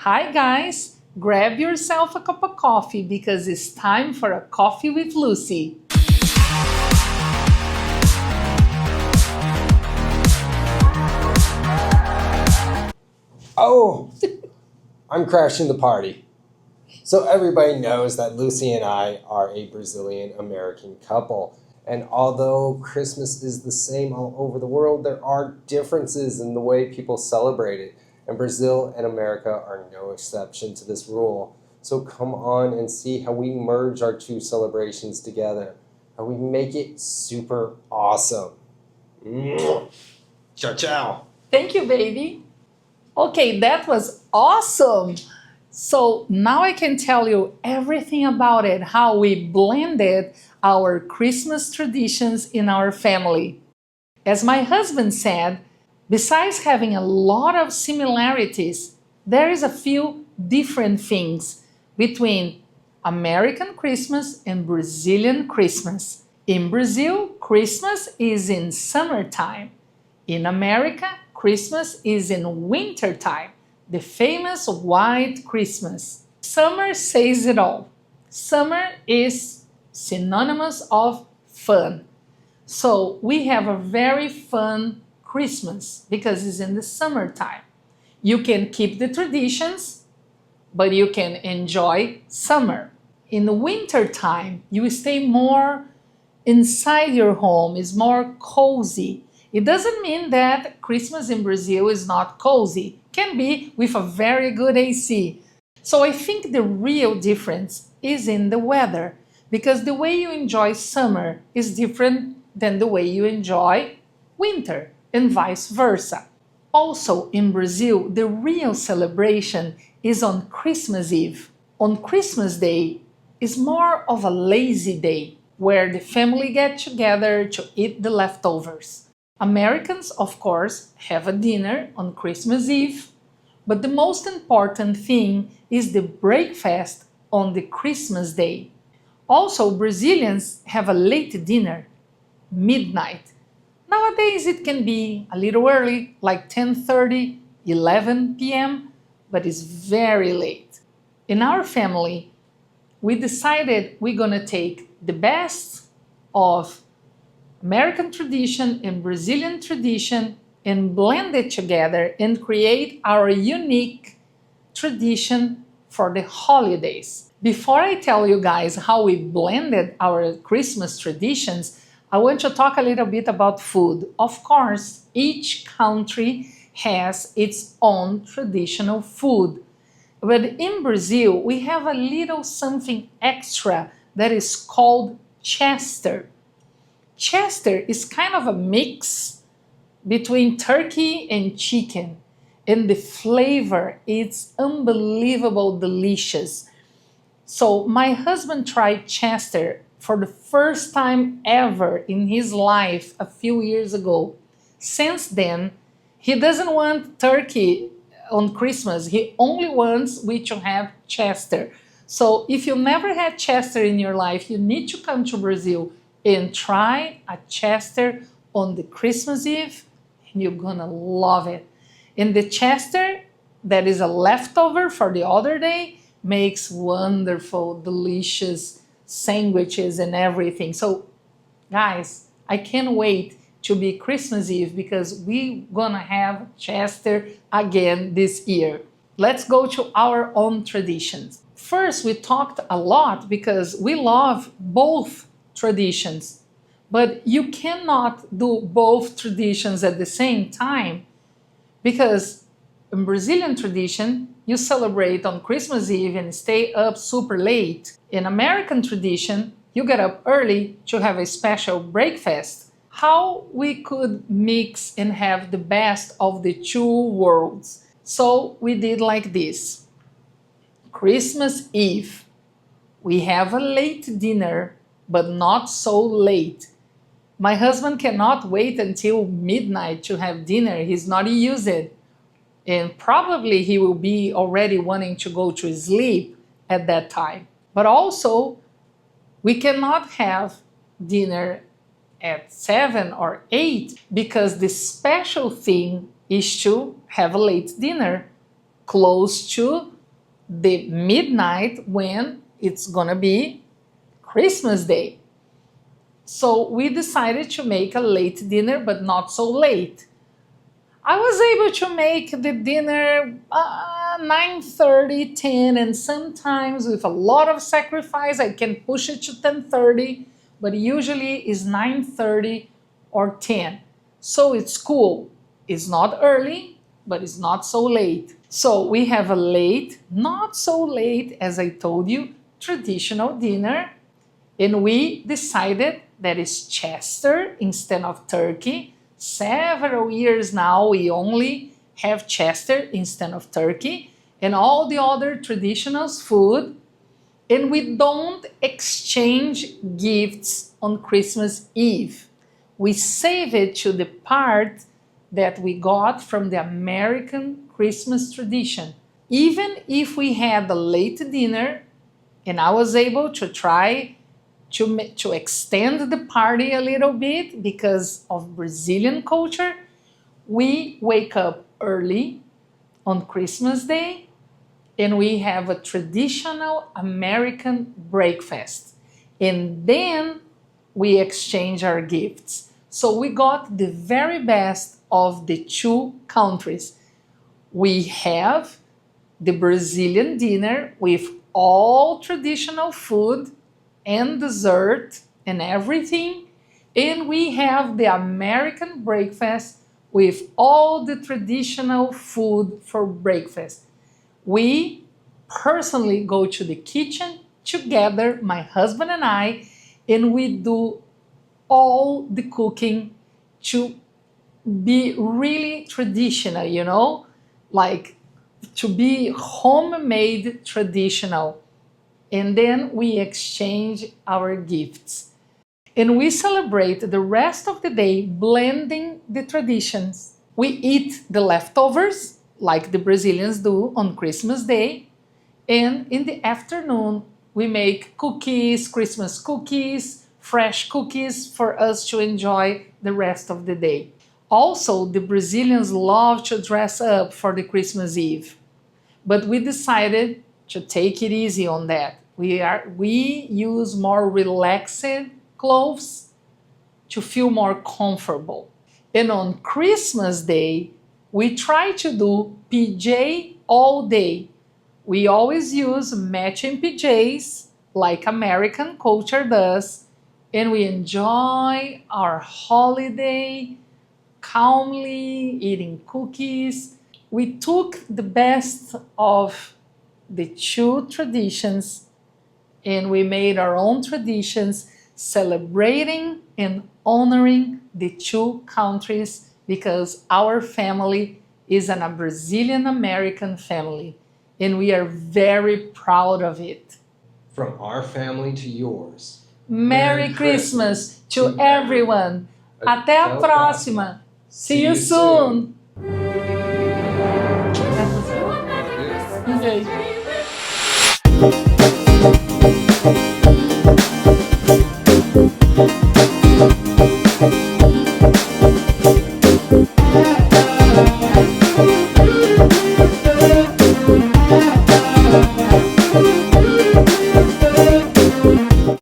Hi guys, grab yourself a cup of coffee because it's time for a coffee with Lucy. Oh, I'm crashing the party. So everybody knows that Lucy and I are a Brazilian-American couple. And although Christmas is the same all over the world, there are differences in the way people celebrate it. And Brazil and America are no exception to this rule. So come on and see how we merge our two celebrations together. How we make it super awesome. Ciao, ciao. Thank you, baby. Okay, that was awesome. So now I can tell you everything about it, how we blended our Christmas traditions in our family. As my husband said, besides having a lot of similarities, there is a few different things between American Christmas and Brazilian Christmas. In Brazil, Christmas is in summertime. In America, Christmas is in wintertime, the famous white Christmas. Summer says it all. Summer is synonymous of fun. So we have a very fun Christmas because it's in the summertime. You can keep the traditions, but you can enjoy summer. In the winter time, you stay more inside your home, it's more cozy. It doesn't mean that Christmas in Brazil is not cozy. Can be with a very good AC. So I think the real difference is in the weather, because the way you enjoy summer is different than the way you enjoy winter, and vice versa. Also, in Brazil, the real celebration is on Christmas Eve. On Christmas Day is more of a lazy day, where the family get together to eat the leftovers. Americans, of course, have a dinner on Christmas Eve, but the most important thing is the breakfast on the Christmas Day. Also, Brazilians have a late dinner, midnight. Nowadays it can be a little early, like 10:30, 11 p.m., but it's very late. In our family, we decided we're gonna take the best of American tradition and Brazilian tradition and blend it together and create our unique tradition for the holidays. Before I tell you guys how we blended our Christmas traditions, I want to talk a little bit about food. Of course, each country has its own traditional food. But in Brazil, we have a little something extra that is called Chester. Chester is kind of a mix between turkey and chicken, and the flavor is unbelievable delicious. So my husband tried Chester for the first time ever in his life a few years ago. Since then, he doesn't want turkey on Christmas. He only wants we to have Chester. So if you never had Chester in your life, you need to come to Brazil and try a Chester on the Christmas Eve, and you're gonna love it. And the Chester that is a leftover for the other day makes wonderful, delicious sandwiches and everything. So guys, I can't wait to be Christmas Eve because we're gonna have Chester again this year. Let's go to our own traditions. First, we talked a lot because we love both traditions, but you cannot do both traditions at the same time, because in Brazilian tradition, you celebrate on Christmas Eve and stay up super late. In American tradition, you get up early to have a special breakfast. How we could mix and have the best of the two worlds? So we did like this. Christmas Eve, we have a late dinner, but not so late. My husband cannot wait until midnight to have dinner. He's not used it. And probably he will be already wanting to go to sleep at that time. But also, we cannot have dinner at 7 or 8 because the special thing is to have a late dinner close to the midnight when it's gonna be Christmas Day. So we decided to make a late dinner, but not so late. I was able to make the dinner 9:30, 10, and sometimes with a lot of sacrifice I can push it to 10:30, but usually it's 9:30 or 10. So it's cool. It's not early, but it's not so late. So we have a late, not so late as I told you, traditional dinner, and we decided that it's Chester instead of turkey. Several years now we only have Chester instead of turkey and all the other traditional food, and we don't exchange gifts on Christmas Eve. We save it to the part that we got from the American Christmas tradition. Even if we had a late dinner and I was able to try to extend the party a little bit because of Brazilian culture, we wake up early on Christmas Day and we have a traditional American breakfast. And then we exchange our gifts. So we got the very best of the two countries. We have the Brazilian dinner with all traditional food and dessert and everything, and we have the American breakfast with all the traditional food for breakfast. We personally go to the kitchen together, my husband and I, and we do all the cooking to be really traditional, you know, like to be homemade traditional. And then we exchange our gifts. And we celebrate the rest of the day blending the traditions. We eat the leftovers, like the Brazilians do on Christmas Day. And in the afternoon, we make cookies, Christmas cookies, fresh cookies for us to enjoy the rest of the day. Also, the Brazilians love to dress up for the Christmas Eve. But we decided to take it easy on that. We use more relaxed clothes to feel more comfortable. And on Christmas Day, we try to do PJ all day. We always use matching PJs like American culture does, and we enjoy our holiday calmly eating cookies. We took the best of the two traditions and we made our own traditions, celebrating and honoring the two countries because our family is a Brazilian American family and we are very proud of it. From our family to yours. Merry Christmas to everyone. Até a próxima. See you soon. Okay.